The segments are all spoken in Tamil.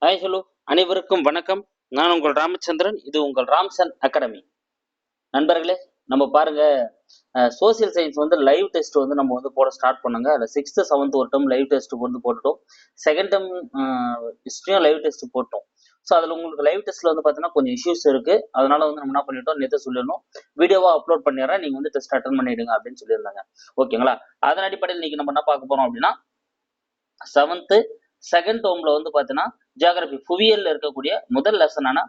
ஹாய் ஹலோ அனைவருக்கும் வணக்கம். நான் உங்கள் ராமச்சந்திரன். இது உங்கள் ராம்சன் அகாடமி. நண்பர்களே, நம்ம பாருங்க, சோசியல் சயின்ஸ் வந்து லைவ் டெஸ்ட் வந்து நம்ம வந்து போட ஸ்டார்ட் பண்ணுங்க. அதில் 6th 7th ஒரு டைம் லைவ் டெஸ்ட் வந்து போட்டுட்டோம். செகண்ட் டைம் ஹிஸ்ட்ரியும் லைவ் டெஸ்ட் போட்டோம். ஸோ அதில் உங்களுக்கு லைவ் டெஸ்ட்டில் வந்து பார்த்தீங்கன்னா கொஞ்சம் இஷ்யூஸ் இருக்குது. அதனால வந்து நம்ம என்ன பண்ணிட்டோம், நேற்று சொல்லிடணும், வீடியோவாக அப்லோட் பண்ணிடுறேன், நீங்கள் வந்து டெஸ்ட் அட்டன் பண்ணிடுங்க அப்படின்னு சொல்லியிருந்தாங்க. ஓகேங்களா? அதன் அடிப்படையில் இன்னைக்கு நம்ம என்ன பார்க்க போகிறோம் அப்படின்னா, 7th செகண்ட் டேர்ம்ல வந்து பார்த்தீங்கன்னா ஜியாகிரபி புவியியல்ல இருக்கக்கூடிய முதல் லெசனான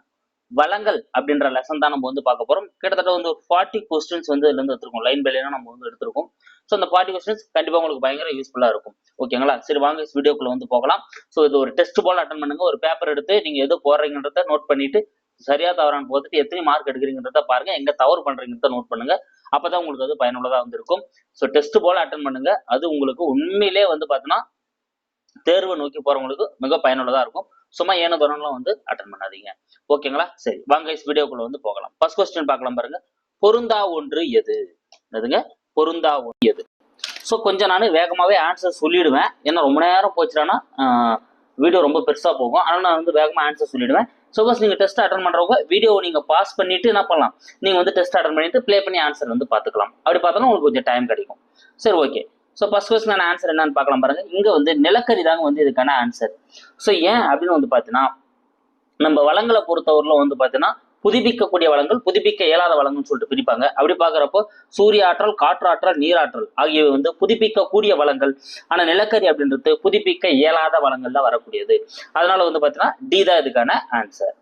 வளங்கள் அப்படின்ற லெசன் தான் நம்ம வந்து பார்க்க போறோம். கிட்டத்தட்ட வந்து 40 கொஸ்டின்ஸ் வந்து இதுல இருந்து எடுத்திருக்கோம். லைன் பை லைனா நம்ம வந்து எடுத்திருக்கோம். ஸோ அந்த 40 கொஸ்டின்ஸ் கண்டிப்பா உங்களுக்கு பயங்கர யூஸ்ஃபுல்லா இருக்கும். ஓகேங்களா? சரி, வாங்க வீடியோக்குள்ள வந்து போகலாம். ஸோ இது ஒரு டெஸ்ட் போல அட்டன் பண்ணுங்க. ஒரு பேப்பர் எடுத்து நீங்க எது போடுறீங்கன்றத நோட் பண்ணிட்டு சரியா தவறான்னு போட்டுட்டு எத்தனை மார்க் எடுக்கிறீங்கன்றத பாருங்க, எங்க தவறு பண்றீங்கன்றத நோட் பண்ணுங்க. அப்பதான் உங்களுக்கு அது பயனுள்ளதா வந்து இருக்கும். ஸோ டெஸ்ட் போல அட்டன் பண்ணுங்க. அது உங்களுக்கு உண்மையிலே வந்து பாத்தீங்கன்னா தேர்வை நோக்கி போறவங்களுக்கு மிக பயனுள்ளதா இருக்கும். சும்மா ஏன தோறலாம் வந்து அட்டன் பண்ணாதீங்க. ஓகேங்களா? சரி, வாங்க வீடியோக்குள்ள வந்து போகலாம். ஃபர்ஸ்ட் கொஸ்டின் பார்க்கலாம் பாருங்க. பொருந்தா ஒன்று எது? எதுங்க? பொருந்தா ஒன்று எது? ஸோ கொஞ்சம் நான் வேகமாவே ஆன்சர் சொல்லிடுவேன். ஏன்னா ரொம்ப நேரம் போச்சுன்னா வீடியோ ரொம்ப பெருசா போகும். அதனால நான் வந்து வேகமா ஆன்சர் சொல்லிடுவேன். சப்போஸ் நீங்க டெஸ்ட் அட்டன் பண்றவங்க வீடியோ நீங்க பாஸ் பண்ணிட்டு என்ன பண்ணலாம், நீங்க வந்து டெஸ்ட் அட்டன் பண்ணிட்டு ப்ளே பண்ணி ஆன்சர் வந்து பாத்துக்கலாம். அப்படி பார்த்தாலும் உங்களுக்கு கொஞ்சம் டைம் கிடைக்கும். சரி, okay. So first question answer என்னன்னு பார்க்கலாம் பாருங்க. இங்க வந்து நிலக்கரி தாங்க வந்து இதுக்கான ஆன்சர். ஸோ ஏன் அப்படின்னு வந்து பாத்தீங்கன்னா, நம்ம வளங்களை பொறுத்தவரையில வந்து பாத்தீங்கன்னா புதுப்பிக்கக்கூடிய வளங்கள், புதுப்பிக்க இயலாத வளங்கள்னு சொல்லிட்டு பிரிப்பாங்க. அப்படி பாக்குறப்போ சூரிய ஆற்றல், காற்றாற்றல், நீராற்றல் ஆகியவை வந்து புதுப்பிக்கக்கூடிய வளங்கள். ஆனா நிலக்கரி அப்படின்றது புதுப்பிக்க இயலாத வளங்கள் தான் வரக்கூடியது. அதனால வந்து பாத்தீங்கன்னா டி தான் இதுக்கான ஆன்சர்.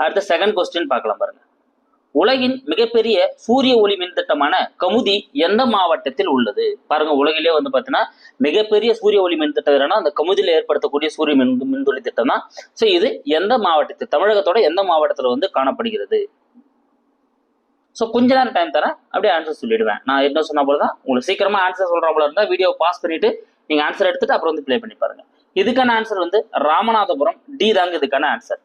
அடுத்த செகண்ட் கொஸ்டின் பார்க்கலாம் பாருங்க. உலகின் மிகப்பெரிய சூரிய ஒளி மின் திட்டமான கமுதி எந்த மாவட்டத்தில் உள்ளது? பாருங்க, உலகிலே வந்து பாத்தீங்கன்னா மிகப்பெரிய சூரிய ஒளி மின் திட்டம் அந்த கமுதியில் ஏற்படுத்தக்கூடிய சூரிய மின்துளி திட்டம் தான். சோ இது எந்த மாவட்டத்தில், தமிழகத்தோட எந்த மாவட்டத்தில் வந்து காணப்படுகிறது? ஸோ கொஞ்ச நேரம் டைம் தரேன், அப்படியே ஆன்சர் சொல்லிடுவேன். நான் என்ன சொன்ன போலதான் உங்களுக்கு சீக்கிரமா ஆன்சர் சொல்ற போல இருந்தா வீடியோ பாஸ் பண்ணிட்டு நீங்க ஆன்சர் எடுத்துட்டு அப்புறம் வந்து பிளே பண்ணி பாருங்க. இதுக்கான ஆன்சர் வந்து ராமநாதபுரம். டி தாங்க இதுக்கான ஆன்சர்.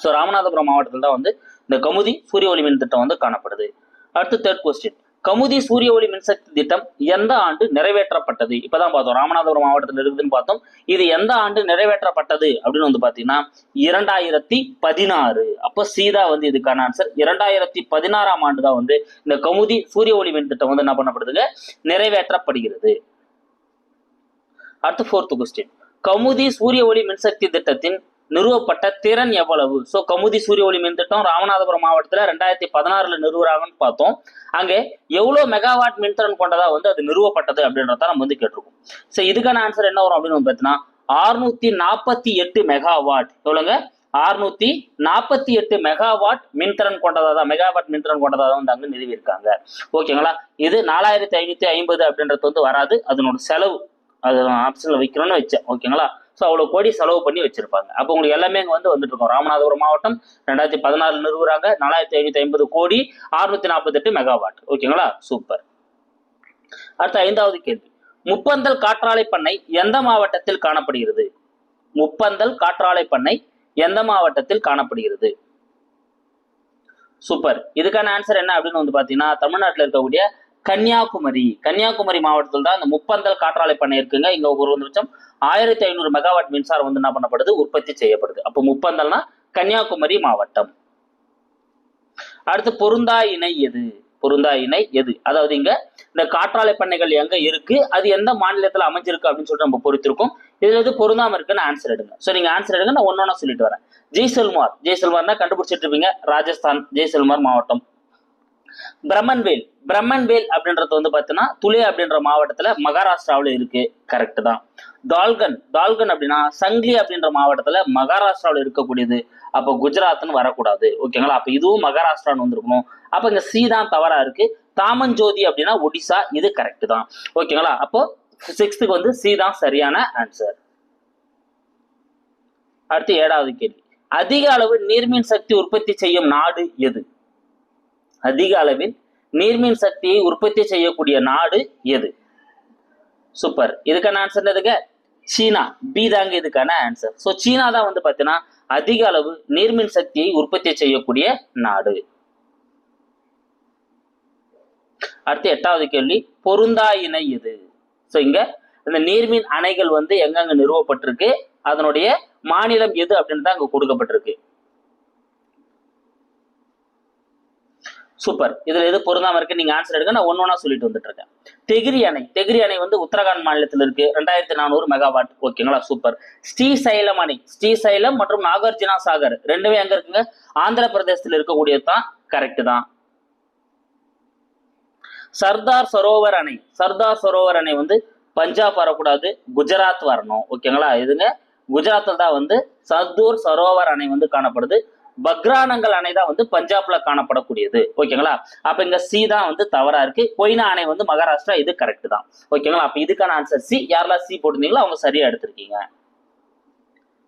ஸோ ராமநாதபுரம் மாவட்டத்தில் தான் வந்து இந்த கமுதி சூரிய ஒளி மின் திட்டம் வந்து காணப்படுது. அடுத்து தேர்ட் கொஸ்டின். கமுதி சூரிய ஒளி மின்சக்தி திட்டம் எந்த ஆண்டு நிறைவேற்றப்பட்டது? இப்பதான் பார்த்தோம் ராமநாதபுரம் மாவட்டத்தில் இருக்குதுன்னு பார்த்தோம். இது எந்த ஆண்டு நிறைவேற்றப்பட்டது அப்படின்னு வந்து பாத்தீங்கன்னா 2016. அப்போ சீதா வந்து இதுக்கான ஆன்சர். 2016ஆம் ஆண்டு தான் வந்து இந்த கமுதி சூரிய ஒளி மின் திட்டம் வந்து என்ன பண்ணப்படுதுங்க, நிறைவேற்றப்படுகிறது. அடுத்து ஃபோர்த் கொஸ்டின். கமுதி சூரிய ஒளி மின்சக்தி திட்டத்தின் நிறுவப்பட்ட திறன் எவ்வளவு? சோ கமுதி சூரிய ஒளி மின் திட்டம் ராமநாதபுரம் மாவட்டத்துல 2016 நிறுவுறாங்கன்னு பார்த்தோம். அங்கே எவ்வளவு மெகாவாட் மின்திறன் கொண்டதா வந்து அது நிறுவப்பட்டது அப்படின்றத நம்ம வந்து கேட்டிருக்கோம். சோ இதுக்கான ஆன்சர் என்ன வரும் அப்படின்னு பார்த்தீங்கன்னா 648 மெகாவாட். எவ்வளவுங்க? 648 மெகாவாட் மின்திறன் கொண்டதா, மெகாவாட் மின்திறன் கொண்டதா வந்து அங்க நிறுவியிருக்காங்க. ஓகேங்களா? இது 4550 அப்படின்றது வந்து வராது, அதனோட செலவு அது ஆப்ஷன்ல வைக்கணும்னு வச்சேன். ஓகேங்களா? ஸோ அவ்வளோ கோடி செலவு பண்ணி வச்சிருப்பாங்க. அப்போ உங்களுக்கு எல்லாமே இங்கே வந்து வந்துட்டு இருக்கோம். ராமநாதபுரம் மாவட்டம் 2016 நிறுவுறாங்க. 4550 கோடி 648 மெகாவாட். ஓகேங்களா? சூப்பர். அடுத்த 5வது கேள்வி. முப்பந்தல் காற்றாலை பண்ணை எந்த மாவட்டத்தில் காணப்படுகிறது? முப்பந்தல் காற்றாலை பண்ணை எந்த மாவட்டத்தில் காணப்படுகிறது? சூப்பர். இதுக்கான ஆன்சர் என்ன அப்படின்னு வந்து பாத்தீங்கன்னா தமிழ்நாட்டில் இருக்கக்கூடிய கன்னியாகுமரி. கன்னியாகுமரி மாவட்டத்தில் தான் இந்த முப்பந்தல் காற்றாலை பண்ணை இருக்குங்க. இங்க ஒரு நிமிஷம் 1500 மெகாவாட் மின்சாரம் வந்து என்ன பண்ணப்படுது, உற்பத்தி செய்யப்படுது. அப்போ முப்பந்தல்னா கன்னியாகுமரி மாவட்டம். அடுத்து பொருந்தா இணை எது? பொருந்தா இணை எது? அதாவது இங்க இந்த காற்றாலை பண்ணைகள் எங்க இருக்கு, அது எந்த மாநிலத்தில் அமைஞ்சிருக்கு அப்படின்னு சொல்லிட்டு நம்ம பொறுத்திருக்கோம். இதுல எது பொருந்தாம இருக்குன்னு ஆன்சர் எடுங்க. ஸோ நீங்க ஆன்சர் எடுங்க, நான் ஒன்னொன்னா சொல்லிட்டு வரேன். ஜெய்சல்மார். ஜெய்சல்மார்னா கண்டுபிடிச்சிட்டு இருப்பீங்க, ராஜஸ்தான் ஜெய்சல்மார் மாவட்டம். பிரம்மன்வேல். பிரம்மன்வேல் அப்படின்றது வந்து பாத்தீங்கன்னா துலே அப்படின்ற மாவட்டத்துல மகாராஷ்டிராவில இருக்கு. கரெக்ட் தான். டால்கன். டால்கன் அப்படின்னா சங்லி அப்படின்ற மாவட்டத்துல மகாராஷ்டிராவில இருக்கக்கூடியது. அப்போ குஜராத்னு வரக்கூடாது. ஓகேங்களா? அப்ப இதுவும் மகாராஷ்டிரான்னு வந்திருக்கணும். அப்ப இங்க சி தான் தவறா இருக்கு. தாமன்ஜோதி அப்படின்னா ஒடிசா. இது கரெக்ட் தான். ஓகேங்களா? அப்போ 6th வந்து சி தான் சரியான ஆன்சர். அடுத்து 7வது கேள்வி. அதிக அளவு நீர்மின் சக்தி உற்பத்தி செய்யும் நாடு எது? அதிக அளவில் நீர்மின் சக்தியை உற்பத்தி செய்யக்கூடிய நாடு எது? சூப்பர். இதுக்கான ஆன்சர் எதுங்க? சீனா. பி தாங்க இதுக்கான ஆன்சர். சோ சீனா தான் வந்து பாத்தீங்கன்னா அதிக அளவு நீர்மின் சக்தியை உற்பத்தி செய்யக்கூடிய நாடு. அடுத்து 8வது கேள்வி. பொருந்தா இணை எது? சோ இங்க இந்த நீர்மின் அணைகள் வந்து எங்கெங்க நிறுவப்பட்டிருக்கு, அதனுடைய மாநிலம் எது அப்படின்னு தான் அங்க கொடுக்கப்பட்டிருக்கு. சூப்பர். இதுல எது பொருந்தாம இருக்கு நீங்க ஆன்சர் எடுங்க. நான் ஒன்னொன்னா சொல்லிட்டு வந்துட்டு இருக்கேன். தெகிரி அணை வந்து உத்தரகாண்ட் மாநிலத்தில் இருக்கு. 2400 மெகாவாட். ஓகேங்களா, சூப்பர். ஸ்ரீசைலம் அணை, ஸ்ரீசைலம் மற்றும் நாகார்ஜுனா சாகர் ரெண்டுமே எங்க இருக்குங்க? ஆந்திர பிரதேசத்தில் இருக்கக்கூடியது தான். கரெக்ட் தான். சர்தார் சரோவர் அணை வந்து பஞ்சாப் வரக்கூடாது, குஜராத் வரணும். ஓகேங்களா, இதுங்க குஜராத்ல தான் வந்து சர்தார் சரோவர் அணை வந்து காணப்படுது. பக்ரானங்கல் அணை தான் வந்து பஞ்சாப்ல காணப்படக்கூடியது. ஓகேங்களா, அப்ப இங்க சி தான் வந்து தவறா இருக்கு. கொய்னா அணை வந்து மகாராஷ்டிரா, இது கரெக்ட் தான். ஓகேங்களா, அப்ப இதுக்கான ஆன்சர் சி. யாரெல்லாம் சி போட்டிருந்தீங்களோ அவங்க சரியா எடுத்திருக்கீங்க.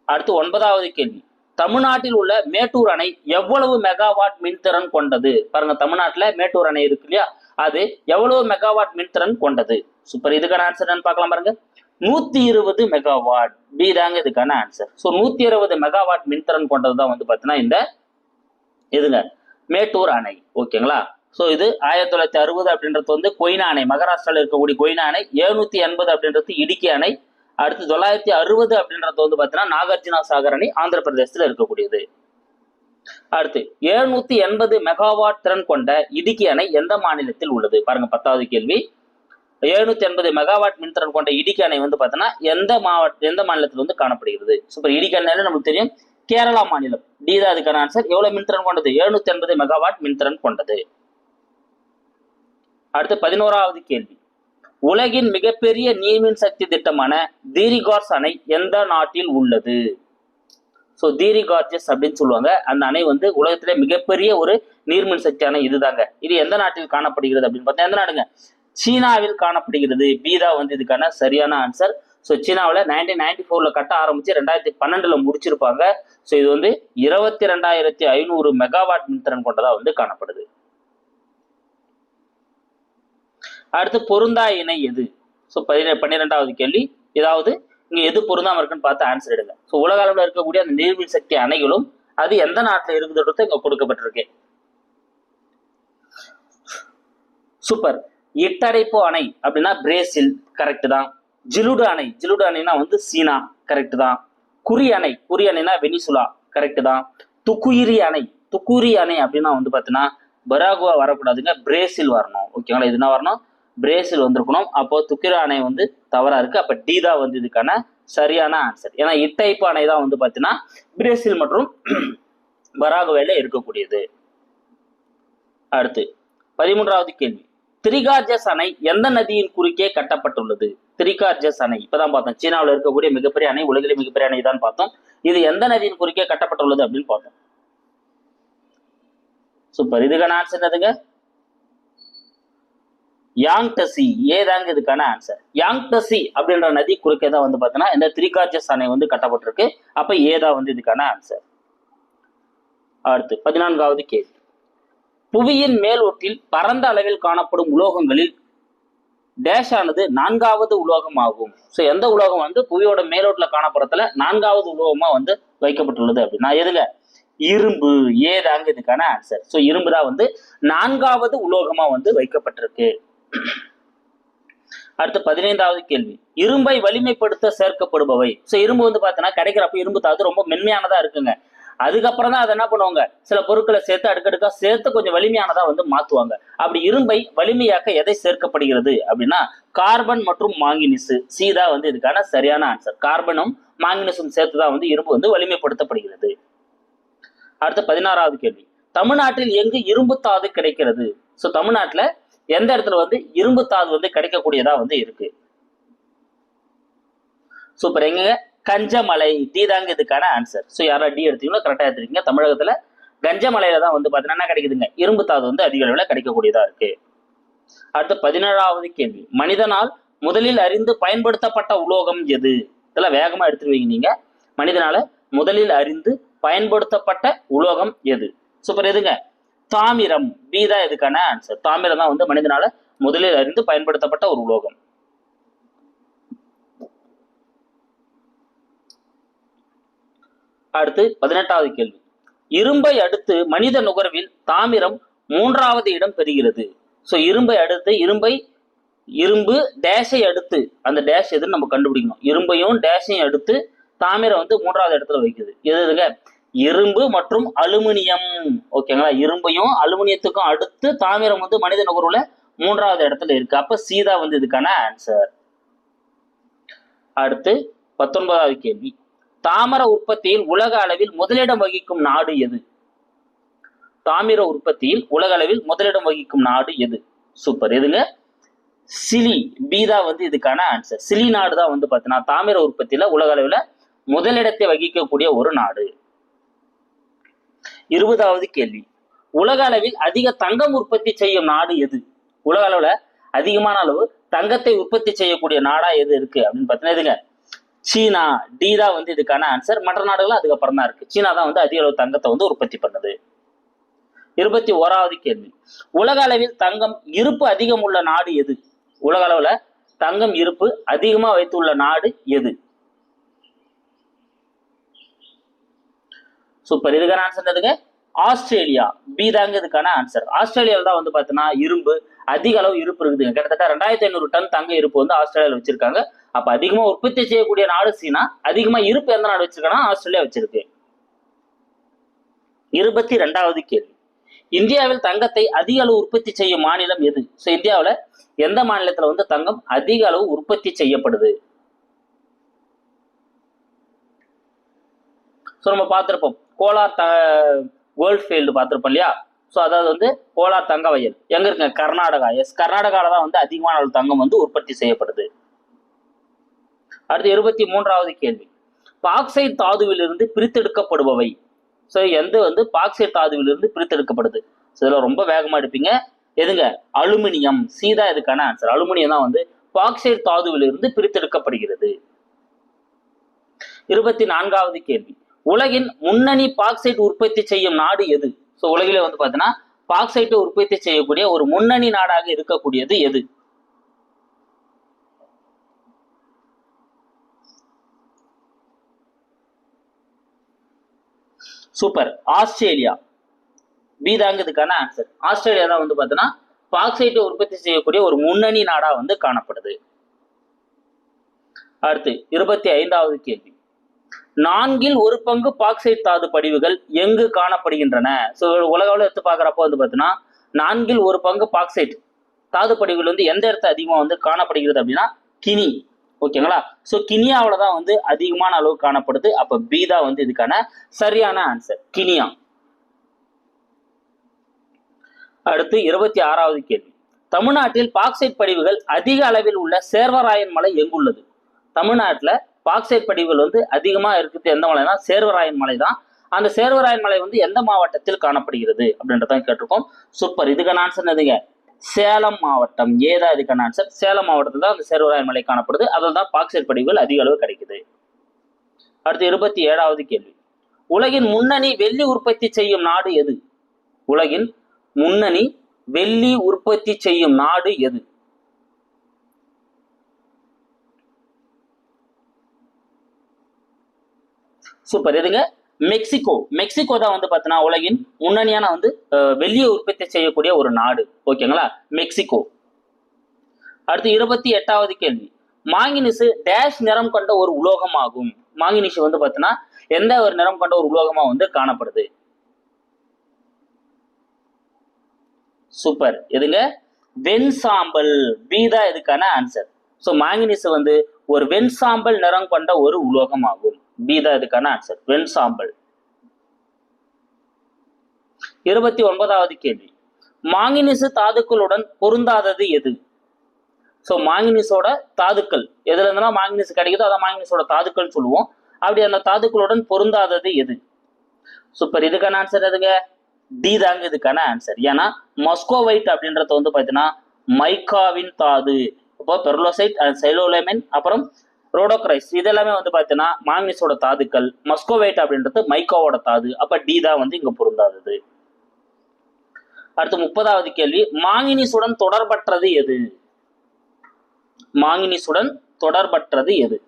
அடுத்து 9வது கேள்வி. தமிழ்நாட்டில் உள்ள மேட்டூர் அணை எவ்வளவு மெகாவாட் மின்திறன் கொண்டது? பாருங்க, தமிழ்நாட்டுல மேட்டூர் அணை இருக்கு இல்லையா, அது எவ்வளவு மெகாவாட் மின்திறன் கொண்டது? சூப்பர். இதுக்கான ஆன்சர் என்னன்னு பார்க்கலாம் பாருங்க. 120 மெகாவாட். பி தாங்க இதுக்கான ஆன்சர். ஸோ 120 மெகாவாட் மின்திறன் கொண்டதுதான் வந்து பார்த்தீங்கன்னா இந்த இதுங்க மேட்டூர் அணை. ஓகேங்களா, ஸோ இது 1960 அப்படின்றது வந்து கொய்னா அணை, மகாராஷ்டிராவில் இருக்கக்கூடிய கொய்னா அணை. 780 அப்படின்றது இடுக்கி அணை. அடுத்து 960 அப்படின்றது வந்து பார்த்தீங்கன்னா நாகார்ஜுனா சாகர் அணை, ஆந்திர பிரதேசத்தில் இருக்கக்கூடியது. அடுத்து 780 மெகாவாட் திறன் கொண்ட இடுக்கி அணை எந்த மாநிலத்தில் உள்ளது? பாருங்க, 10வது கேள்வி. 780 மெகாவாட் மின்திறன் கொண்ட இடுக்கி அணை வந்து பார்த்தீங்கன்னா எந்த மாநிலத்தில் வந்து காணப்படுகிறது? சூப்பர். இடுக்கி அணை நமக்கு தெரியும், கேரளா மாநிலம். டி தான் அதுக்கான ஆன்சர். எவ்வளவு மின்திறன் கொண்டது? 780 மெகாவாட் மின்திறன் கொண்டது. அடுத்து 11வது கேள்வி. உலகின் மிகப்பெரிய நீர்மின் சக்தி திட்டமான தீரிகார்ஸ் அணை எந்த நாட்டில் உள்ளது? ஸோ தீரிகார்ஜஸ் அப்படின்னு சொல்லுவாங்க. அந்த அணை வந்து உலகத்திலே மிகப்பெரிய ஒரு நீர்மின் சக்தி அணை இதுதாங்க. இது எந்த நாட்டில் காணப்படுகிறது அப்படின்னு பார்த்தா எந்த நாடுங்க? சீனாவில் காணப்படுகிறது. பி தான் வந்து இதுக்கான சரியான ஆன்சர். ஸோ சீனாவில் 1994 கட்ட ஆரம்பிச்சு 2012 முடிச்சிருப்பாங்க. ஸோ இது வந்து 22,500 மெகாவாட் மின்திறன் கொண்டதா வந்து காணப்படுது. அடுத்து பொருந்தா இணை எது? ஸோ 12வது கேள்வி. ஏதாவது இங்க எது பொருந்தாம இருக்குன்னு பார்த்து ஆன்சர் எடுங்க. ஸோ உலக அளவில் இருக்கக்கூடிய அந்த நீர்மின் சக்தி அணைகளும் அது எந்த நாட்டில் இருக்குதுன்றது இங்க கொடுக்கப்பட்டிருக்கு. சூப்பர். இட்டடைப்பு அணை அப்படின்னா பிரேசில், கரெக்ட் தான். ஜிலுடு அணைனா வந்து சீனா, கரெக்ட் தான். குறி அணைனா வெனிசுலா, கரெக்ட் தான். துக்குயிரி அணை அப்படின்னா வந்து பார்த்தீங்கன்னா பராகுவா வரக்கூடாதுங்க, பிரேசில் வரணும். ஓகேங்களா, இது என்ன வரணும்? பிரேசில் வந்திருக்கணும். அப்போ துக்கிரா அணை வந்து தவறா இருக்கு. அப்ப டி தான் வந்து இதுக்கான சரியான ஆன்சர். ஏன்னா இட்டைப்பு அணை தான் வந்து பார்த்தீங்கன்னா பிரேசில் மற்றும் பராகுவேல இருக்கக்கூடியது. அடுத்து 13வது கேள்வி. திரிகார்ஜஸ் அணை எந்த நதியின் குறுக்கே கட்டப்பட்டுள்ளது? திரிகார்ஜஸ் அணை இப்பதான் பார்த்தோம். சீனாவில் இருக்கக்கூடிய மிகப்பெரிய அணை, உலகிலே மிகப்பெரிய அணை தான் பார்த்தோம். இது எந்த நதியின் குறுக்கே கட்டப்பட்டுள்ளது அப்படின்னு பார்த்தோம். சூப்பர். இதுக்கான ஆன்சர் என்னதுங்க? யாங்டசி. ஏதாங்க இதுக்கான ஆன்சர். யாங்டசி அப்படின்ற நதி குறுக்கே தான் வந்து பார்த்தீங்கன்னா இந்த திரிகார்ஜஸ் அணை வந்து கட்டப்பட்டிருக்கு. அப்ப ஏதா வந்து இதுக்கான ஆன்சர். அடுத்து 14வது கேள்வி. புவியின் மேலோட்டில் பரந்த அளவில் காணப்படும் உலோகங்களில் டேஷ் ஆனது 4வது உலோகம் ஆகும். ஸோ எந்த உலோகம் வந்து புவியோட மேலோட்டில் காணப்படுறதுல 4வது உலோகமா வந்து வைக்கப்பட்டுள்ளது அப்படின்னா எதுல? இரும்பு. ஏதாங்க இதுக்கான ஆன்சர். ஸோ இரும்பு தான் வந்து 4வது உலோகமா வந்து வைக்கப்பட்டிருக்கு. அடுத்து 15வது கேள்வி. இரும்பை வலிமைப்படுத்த சேர்க்கப்படுபவை. ஸோ இரும்பு வந்து பார்த்தீங்கன்னா கிடைக்கிறப்ப இரும்பு தாது ரொம்ப மென்மையானதா இருக்குங்க. அதுக்கப்புறம் தான் அதை என்ன பண்ணுவாங்க, சில பொருட்களை சேர்த்து அடுக்கடுக்கா சேர்த்து கொஞ்சம் வலிமையானதா வந்து மாத்துவாங்க. அப்படி இரும்பை வலிமையாக்க எதை சேர்க்கப்படுகிறது அப்படின்னா கார்பன் மற்றும் மாங்கனீசு. சி தான் வந்து இதுக்கான சரியான ஆன்சர். கார்பனும் மாங்கனீசும் சேர்த்து தான் வந்து இரும்பு வந்து வலிமைப்படுத்தப்படுகிறது. அடுத்து 16வது கேள்வி. தமிழ்நாட்டில் எங்கு இரும்பு தாது கிடைக்கிறது? ஸோ தமிழ்நாட்டுல எந்த இடத்துல வந்து இரும்பு தாது வந்து கிடைக்கக்கூடியதா வந்து இருக்கு? சூப்பர். எங்க? கஞ்சமலை. டி தாங்க இதுக்கான ஆன்சர். ஸோ யாரா டி எடுத்தீங்களோ கரெக்டா எடுத்துருக்கீங்க. தமிழகத்துல கஞ்சமலையில தான் வந்து பாத்தீங்கன்னா என்ன கிடைக்குதுங்க? இரும்பு தாது வந்து அதிக அளவில் கிடைக்கக்கூடியதா இருக்கு. அடுத்து 17வது கேள்வி. மனிதனால் முதலில் அறிந்து பயன்படுத்தப்பட்ட உலோகம் எது? இதெல்லாம் வேகமா எடுத்துருவீங்க நீங்க. மனிதனால முதலில் அறிந்து பயன்படுத்தப்பட்ட உலோகம் எது? சூப்பர். எதுங்க? தாமிரம். பி தான் இதுக்கான ஆன்சர். தாமிரம் தான் வந்து மனிதனால முதலில் அறிந்து பயன்படுத்தப்பட்ட ஒரு உலோகம். அடுத்து 18வது கேள்வி. இரும்பை அடுத்து மனித நுகர்வில் தாமிரம் 3வது இடம் பெறுகிறது. ஸோ இரும்பை அடுத்து இரும்பு டேஷை அடுத்து அந்த டேஷ் எதுன்னு நம்ம கண்டுபிடிக்கணும். இரும்பையும் டேஷையும் அடுத்து தாமிரம் வந்து மூன்றாவது இடத்துல வைக்குது. எதுங்க? இரும்பு மற்றும் அலுமினியம். ஓகேங்களா? இரும்பையும் அலுமினியத்துக்கும் அடுத்து தாமிரம் வந்து மனித நுகர்வுல மூன்றாவது இடத்துல இருக்கு. அப்ப சீதா வந்து இதுக்கான ஆன்சர். அடுத்து 19வது கேள்வி. தாமிர உற்பத்தியில் உலக அளவில் முதலிடம் வகிக்கும் நாடு எது? தாமிர உற்பத்தியில் உலக அளவில் முதலிடம் வகிக்கும் நாடு எது? சூப்பர். எதுங்க? சிலி. பீதா வந்து இதுக்கான ஆன்சர். சிலி நாடு தான் வந்து பார்த்தீங்கன்னா தாமிர உற்பத்தியில உலக அளவில் முதலிடத்தை வகிக்கக்கூடிய ஒரு நாடு. 20வது கேள்வி. உலக அளவில் அதிக தங்கம் உற்பத்தி செய்யும் நாடு எது? உலக அளவுல அதிகமான அளவு தங்கத்தை உற்பத்தி செய்யக்கூடிய நாடா எது இருக்கு அப்படின்னு பார்த்தீங்கன்னா எதுங்க? சீனா. டி தான் வந்து இதுக்கான ஆன்சர். மற்ற நாடுகள் அதுக்கப்புறம் தான் இருக்கு. சீனா தான் வந்து அதிக அளவு தங்கத்தை வந்து உற்பத்தி பண்ணுது. 21வது கேள்வி. உலக அளவில் தங்கம் இருப்பு அதிகம் உள்ள நாடு எது? உலக அளவுல தங்கம் இருப்பு அதிகமா வைத்துள்ள நாடு எது? சூப்பர். இதுக்கான ஆன்சர் எதுங்க? ஆஸ்திரேலியா. பி தாங்க இதுக்கான ஆன்சர். ஆஸ்திரேலியாவில் தான் வந்து பார்த்தீங்கன்னா இரும்பு அதிக அளவு இருப்பு இருக்குதுங்க. கிட்டத்தட்ட 2500 டன் தங்க இருப்பு வந்து ஆஸ்திரேலியாவில் வச்சிருக்காங்க. அப்ப அதிகமா உற்பத்தி செய்யக்கூடிய நாடு சீனா, அதிகமா இருப்பு எந்த நாடு வச்சிருக்காங்கன்னா ஆஸ்திரேலியா வச்சிருக்கு. 22வது கேள்வி. இந்தியாவில் தங்கத்தை அதிக அளவு உற்பத்தி செய்யும் மாநிலம் எது? ஸோ இந்தியாவில் எந்த மாநிலத்தில் வந்து தங்கம் அதிக அளவு உற்பத்தி செய்யப்படுது? ஸோ நம்ம பார்த்துருப்போம் கோலார் கோல்ட் ஃபீல்டு பார்த்துருப்போம் இல்லையா? ஸோ அதாவது வந்து கோலார் தங்க வயல் எங்க இருக்குங்க? கர்நாடகா. எஸ், கர்நாடகாவில் தான் வந்து அதிகமான அளவு தங்கம் வந்து உற்பத்தி செய்யப்படுது. அடுத்து 23வது கேள்வி. பாக்சைட் தாதுவிலிருந்து பிரித்தெடுக்கப்படுபவை. ஸோ எந்த வந்து பாக்சைட் தாதுவிலிருந்து பிரித்தெடுக்கப்படுது? ஸோ இதில் ரொம்ப வேகமாக எடுப்பீங்க. எதுங்க? அலுமினியம். சீதா இதுக்கான ஆன்சர். அலுமினியம் தான் வந்து பாக்சைட் தாதுவிலிருந்து பிரித்தெடுக்கப்படுகிறது. 24வது கேள்வி. உலகின் முன்னணி பாக்சைட் உற்பத்தி செய்யும் நாடு எது? ஸோ உலகிலே வந்து பார்த்தீங்கன்னா பாக்சைட்டை உற்பத்தி செய்யக்கூடிய ஒரு முன்னணி நாடாக இருக்கக்கூடியது எது? சூப்பர். ஆஸ்திரேலியா. பி தாங்க இதுக்கான ஆன்சர். ஆஸ்திரேலியா தான் வந்து பார்த்தீங்கன்னா பாக்சைட்டை உற்பத்தி செய்யக்கூடிய ஒரு முன்னணி நாடா வந்து காணப்படுது. அடுத்து 25வது கேள்வி. 1/4 பங்கு பாக்சைட் தாது படிவுகள் எங்கு காணப்படுகின்றன? ஸோ உலக அளவில் எடுத்து பார்க்குறப்போ வந்து பார்த்தீங்கன்னா 1/4 பங்கு பாக்சைட் தாது படிவுகள் வந்து எந்த இடத்துல அதிகமாக வந்து காணப்படுகிறது அப்படின்னா கினி. ஓகேங்களா? ஸோ கினியாவில் தான் வந்து அதிகமான அளவு காணப்படுது. அப்போ பி தான் வந்து இதுக்கான சரியான ஆன்சர். கினியா. அடுத்து 26வது கேள்வி. தமிழ்நாட்டில் பாக்சைட் படிவுகள் அதிக அளவில் உள்ள சேர்வராயன் மலை எங்குள்ளது? தமிழ்நாட்டில் பாக்சைட் படிவுகள் வந்து அதிகமா இருக்குது எந்த மலைனா சேர்வராயன் மலை தான். அந்த சேர்வராயன் மலை வந்து எந்த மாவட்டத்தில் காணப்படுகிறது அப்படின்றத கேட்டிருக்கோம். சூப்பர். இதுக்கான ஆன்சர் எதுங்க? சேலம் மாவட்டம். ஏதா இதுக்கான ஆன்சர். சேலம் மாவட்டத்தில் தான் அந்த சேர்வராயன் மலை காணப்படுது. அதில் தான் பாக்சைட் படிவுகள் அதிக அளவு கிடைக்குது. அடுத்து 27வது கேள்வி. உலகின் முன்னணி வெள்ளி உற்பத்தி செய்யும் நாடு எது? உலகின் முன்னணி வெள்ளி உற்பத்தி செய்யும் நாடு எது? சூப்பர். எதுங்க? மெக்சிகோ. மெக்சிகோ தான் வந்து பார்த்தீங்கன்னா உலகின் முன்னணியான வந்து வெள்ளியை உற்பத்தி செய்யக்கூடிய ஒரு நாடு. ஓகேங்களா? மெக்சிகோ. அடுத்து 28வது கேள்வி. மாங்கனீசு டேஷ் நிறம் கொண்ட ஒரு உலோகம் ஆகும். மாங்கனீசு வந்து பார்த்தீங்கன்னா எந்த ஒரு நிறம் கொண்ட ஒரு உலோகமா வந்து காணப்படுது? சூப்பர். எதுங்க? வெண்சாம்பல். பி தான் இதுக்கான ஆன்சர். ஸோ மாங்கனீசு வந்து ஒரு வெண்சாம்பல் நிறம் கொண்ட ஒரு உலோகம் ஆகும். பி தான் இதுக்கான ஆன்சர். வெண்சாம்பல். 29வது கேள்வி. மாங்கனீசு தாதுக்களுடன் பொருந்தாதது எது? ஸோ மாங்கனீஸோட தாதுக்கள் எதுல இருந்தா மாங்கனீசு கிடைக்குதோ அதான் மாங்கனீஸோட தாதுக்கள் சொல்லுவோம். அப்படி அந்த தாதுக்களுடன் பொருந்தாதது எது? சூப்பர். இதுக்கான ஆன்சர் எதுங்க? டி தாங்க இதுக்கான ஆன்சர். ஏன்னா மஸ்கோவைட் அப்படின்றது வந்து பார்த்தீங்கன்னா மைக்காவின் தாது. இப்போ பெர்லோசைட் அண்ட் சைலோலேமின் அப்புறம் ரோடோக்ரைஸ் இதெல்லாமே வந்து பார்த்தீங்கன்னா மாங்கனீஸோட தாதுக்கள். மஸ்கோவைட் அப்படின்றது மைக்காவோட தாது. அப்ப டி தான் வந்து இங்க பொருந்தாதது. அடுத்து 30வது கேள்வி. மாங்கனீசுடன் தொடர்பற்றது எது? மாங்கனீசுடன் தொடர்பற்றது எது?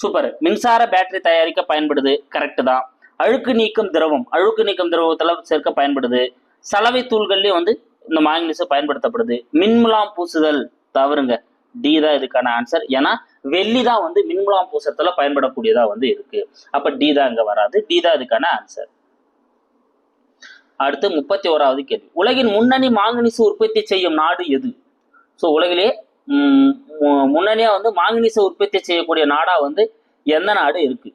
சூப்பர். மின்சார பேட்டரி தயாரிக்க பயன்படுது. கரெக்ட் தான். அழுக்கு நீக்கும் திரவம். அழுக்கு நீக்கும் திரவத்துல சேர்க்க பயன்படுது. சலவை தூள்கள்லயும் வந்து இந்த மாங்கனீசு பயன்படுத்தப்படுது. மின்முலாம் பூசுதல் தவறுங்க. டி தான் இதுக்கான ஆன்சர். ஏன்னா வெள்ளி தான் வந்து மின்முலாம் பூசத்துல பயன்படக்கூடியதா வந்து இருக்கு. அப்ப டி தான் இங்க வராது, டி தான் இதுக்கான ஆன்சர். அடுத்து 31வது கேள்வி. உலகின் முன்னணி மாங்கனீசு உற்பத்தி செய்யும் நாடு எது? ஸோ உலகிலே முன்னணியா வந்து மாங்கனீசு உற்பத்தி செய்யக்கூடிய நாடா வந்து எந்த நாடு இருக்கு?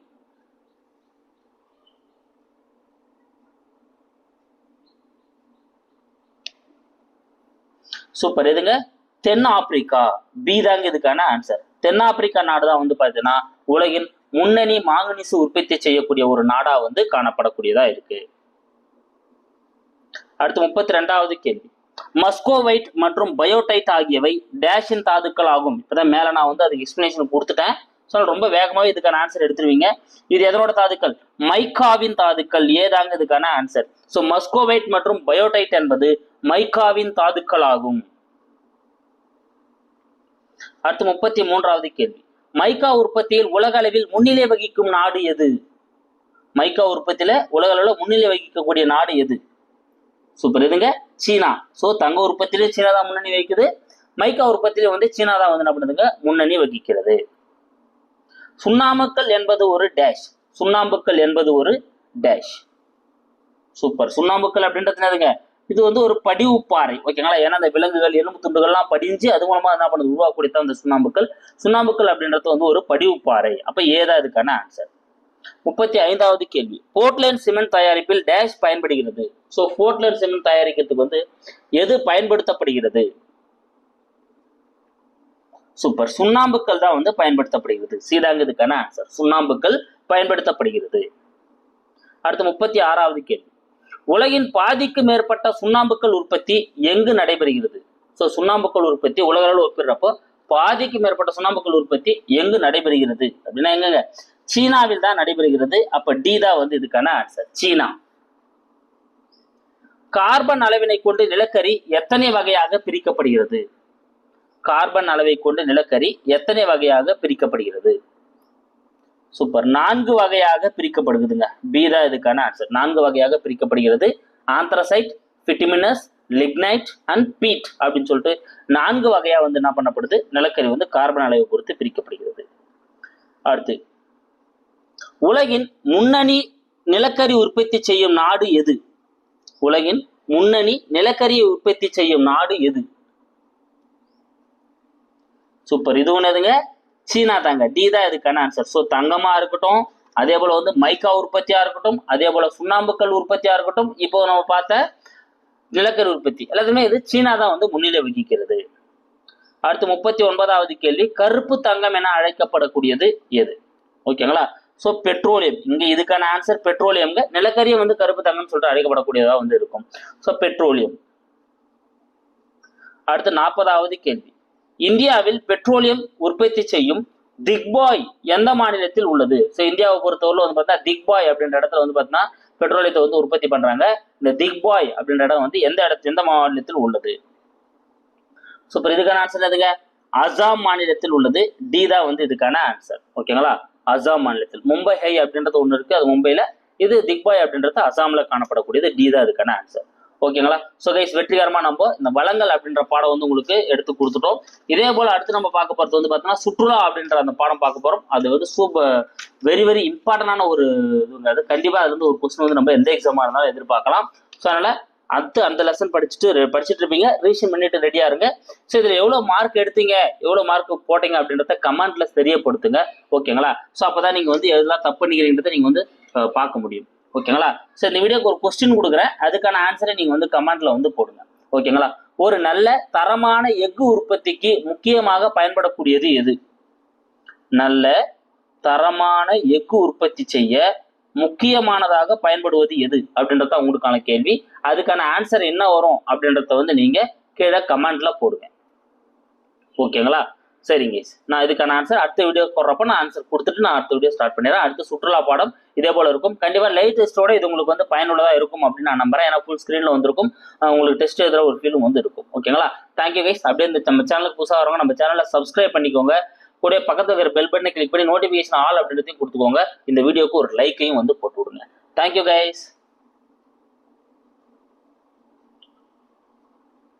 சூப்பர். எதுங்க? தென்னாப்பிரிக்கா. பி தாங்க இதுக்கான ஆன்சர். தென்னாப்பிரிக்கா நாடு தான் வந்து பாத்தீங்கன்னா உலகின் முன்னணி மாங்கனீசு உற்பத்தி செய்யக்கூடிய ஒரு நாடா வந்து காணப்படக்கூடியதா இருக்கு. அடுத்து 32வது கேள்வி. மஸ்கோவைட் மற்றும் பயோடைட் ஆகியவை டேஷின் தாதுக்கள் ஆகும். இப்பதான் மேல நான் வந்து அதுக்கு எக்ஸ்பிளேஷன் கொடுத்துட்டேன். ஸோ ரொம்ப வேகமாவே இதுக்கான ஆன்சர் எடுத்துருவீங்க. இது எதனோட தாதுக்கள்? மைக்காவின் தாதுக்கள். ஏதாங்க இதுக்கான ஆன்சர். ஸோ மஸ்கோவைட் மற்றும் பயோடைட் என்பது மைக்காவின் தாதுக்கள் ஆகும். அடுத்து 33வது கேள்வி. மைக்கா உற்பத்தியில் உலக அளவில் முன்னிலை வகிக்கும் நாடு எது? மைக்கா உற்பத்தியில உலக அளவில் முன்னிலை வகிக்கக்கூடிய நாடு எது? சூப்பர். எதுங்க? சீனா. ஸோ தங்க உற்பத்தியிலே சீனா தான் முன்னணி வகிக்குது. மைக்கா உற்பத்தியிலே வந்து சீனா தான் வந்து என்ன பண்ணுதுங்க? முன்னணி வகிக்கிறது. சுண்ணாம்புக்கல் என்பது ஒரு டேஷ். சுண்ணாம்புக்கல் என்பது ஒரு டேஷ். சூப்பர். சுண்ணாம்புக்கல் அப்படின்றது என்னதுங்க? இது வந்து ஒரு படிவு பாறை. ஓகேங்களா? ஏன்னா அந்த விலங்குகள் எலும்பு துண்டுகள்லாம் படிஞ்சு அது மூலமா என்ன பண்ணுது? உருவாக்கக்கூடியதான் அந்த சுண்ணாம்புக்கல். சுண்ணாம்புக்கல் அப்படின்றது வந்து ஒரு படிவு பாறை. அப்ப ஏதா இதுக்கான ஆன்சர். 35வது கேள்வி. போர்ட்லேண்ட் சிமெண்ட் தயாரிப்பில் டேஷ் பயன்படுகிறது. ஸோ போர்ட்லேண்ட் சிமெண்ட் தயாரிக்கிறதுக்கு வந்து எது பயன்படுத்தப்படுகிறது? சூப்பர். சுண்ணாம்புக்கல் தான் வந்து பயன்படுத்தப்படுகிறது. சீதாங்க இதுக்கான ஆன்சர். சுண்ணாம்புக்கல் பயன்படுத்தப்படுகிறது. அடுத்து 36வது கேள்வி. உலகின் பாதிக்கு மேற்பட்ட சுண்ணாம்புக்கல் உற்பத்தி எங்கு நடைபெறுகிறது? ஸோ சுண்ணாம்புக்கல் உற்பத்தி உலக அளவில் ஒப்பிடுறப்போ பாதிக்கு மேற்பட்ட சுண்ணாம்புக்கல் உற்பத்தி எங்கு நடைபெறுகிறது அப்படின்னா எங்கங்க? சீனாவில் தான் நடைபெறுகிறது. அப்ப டி தான் வந்து இதுக்கான ஆன்சர். சீனா. கார்பன் அளவினை கொண்டு நிலக்கரி எத்தனை வகையாக பிரிக்கப்படுகிறது? கார்பன் அளவை கொண்டு நிலக்கரி எத்தனை வகையாக பிரிக்கப்படுகிறது? சூப்பர். 4 வகையாக பிரிக்கப்படுதுங்க. பி தான் இதுக்கான ஆன்சர். 4 வகையாக பிரிக்கப்படுகிறது. Anthracite, bituminous, lignite and peat அப்படின்னு சொல்லிட்டு 4 வகையா வந்து என்ன பண்ணப்படுது? நிலக்கரி வந்து கார்பன் அளவை பொறுத்து பிரிக்கப்படுகிறது. அடுத்து, உலகின் முன்னணி நிலக்கரி உற்பத்தி செய்யும் நாடு எது? உலகின் முன்னணி நிலக்கரி உற்பத்தி செய்யும் நாடு எது? சூப்பர். இது ஒண்ணுதுங்க? சீனா தாங்க. டி தான் இதுக்கான ஆன்சர். ஸோ தங்கமா இருக்கட்டும், அதே போல வந்து மைக்கா உற்பத்தியா இருக்கட்டும், அதே போல சுண்ணாம்புக்கல் உற்பத்தியா இருக்கட்டும், இப்போ நம்ம பார்த்த நிலக்கரி உற்பத்தி எல்லாத்துமே இது சீனா தான் வந்து முன்னிலை வகிக்கிறது. அடுத்து 39வது கேள்வி. கருப்பு தங்கம் என அழைக்கப்படக்கூடியது எது? ஓகேங்களா? So petroleum. இங்க இதுக்கான ஆன்சர் பெட்ரோலியம்ங்க. நிலக்கரியை வந்து கருப்பு தங்கம் சொல்லிட்டு அழைக்கப்படக்கூடியதா வந்து இருக்கும். So petroleum. அடுத்து 40வது கேள்வி. இந்தியாவில் பெட்ரோலியம் உற்பத்தி செய்யும் திக்பாய் எந்த மாநிலத்தில் உள்ளது? ஸோ இந்தியாவை பொறுத்தவரை வந்து பார்த்தா திக்பாய் அப்படின்ற இடத்துல வந்து பார்த்தீங்கன்னா பெட்ரோலியத்தை வந்து உற்பத்தி பண்றாங்க. இந்த திக்பாய் அப்படின்ற இடம் வந்து எந்த மாநிலத்தில் உள்ளது? சூப்பர். இதுக்கான ஆன்சர் எதுங்க? அசாம் மாநிலத்தில் உள்ளது. டி தான் வந்து இதுக்கான ஆன்சர். ஓகேங்களா? அசாம் மாநிலத்தில். மும்பை ஹை அப்படின்றது ஒன்று இருக்கு, அது மும்பைல. இது திக்பாய் அப்படின்றது அசாம்ல காணப்படக்கூடியது. டி தான் இதுக்கான ஆன்சர். ஓகேங்களா? ஸோ கைஸ், வெற்றிகரமா நம்ம இந்த வளங்கள் அப்படின்ற பாடம் வந்து உங்களுக்கு எடுத்து கொடுத்துட்டோம். இதே போல அடுத்து நம்ம பார்க்க போறது வந்து பார்த்தீங்கன்னா சுற்றுலா அப்படின்ற அந்த பாடம் பார்க்க போறோம். அது வந்து வெரி வெரி இம்பார்ட்டன்டான ஒரு இதுங்க. அது கண்டிப்பா அது வந்து ஒரு கொஸ்டின் வந்து நம்ம எந்த எக்ஸாமா இருந்தாலும் எதிர்பார்க்கலாம். ஸோ அதனால அந்த லெசன் படிச்சுட்டு இருப்பீங்க. ரிவிஷன் பண்ணிட்டு ரெடியா இருங்க. ஸோ இதுல எவ்வளவு மார்க் எடுத்தீங்க, எவ்வளவு மார்க் போட்டீங்க அப்படின்றத கமெண்ட்ல தெரியப்படுத்துங்க. ஓகேங்களா? ஸோ அப்பதான் நீங்க வந்து எதெல்லாம் தப்பு பண்ணிக்கிறீங்கன்றத நீங்க வந்து பார்க்க முடியும். ஓகேங்களா? ஸோ இந்த வீடியோக்கு ஒரு கொஸ்டின் கொடுக்குறேன், அதுக்கான ஆன்சரை நீங்க வந்து கமெண்ட்ல வந்து போடுங்க. ஓகேங்களா? ஒரு நல்ல தரமான எஃகு உற்பத்திக்கு முக்கியமாக பயன்படக்கூடியது எது? நல்ல தரமான எஃகு உற்பத்தி செய்ய முக்கியமானதாக பயன்படுவது எது அப்படின்றத உங்களுக்கான கேள்வி. அதுக்கான ஆன்சர் என்ன வரும் அப்படின்றத வந்து நீங்க கீழே கமெண்ட்ல போடுங்க. ஓகேங்களா? சரிங்க. நான் இதுக்கான ஆன்சர் அடுத்த வீடியோ போடுறப்ப நான் ஆன்சர் கொடுத்துட்டு நான் அடுத்த வீடியோ ஸ்டார்ட் பண்ணிடுறேன். அடுத்த சுற்றுலா பாடம் இதே போல இருக்கும். கண்டிப்பா லைவ் டெஸ்ட்டோட இது உங்களுக்கு வந்து பயனுள்ளதா இருக்கும் அப்படின்னு நான் நம்புறேன். ஏன்னா ஃபுல் ஸ்கிரீன்ல வந்திருக்கும், உங்களுக்கு டெஸ்ட் எழுதுற ஒரு ஃபீலும் வந்து இருக்கும். ஓகேங்களா? Thank you guys. அப்படியே இந்த நம்ம சேனலுக்கு புதுசாக வரவங்க நம்ம சேனலை சப்ஸ்கிரைப் பண்ணிக்கோங்க. கூட பக்கத்துல இருக்கிற பெல் பட்டனை கிளிக் பண்ணி நோட்டிபிகேஷன் ஆல் அப்படின்றதையும் கொடுத்துக்கோங்க. இந்த வீடியோக்கு ஒரு லைக்கையும் வந்து போட்டு விடுங்க. Thank you guys.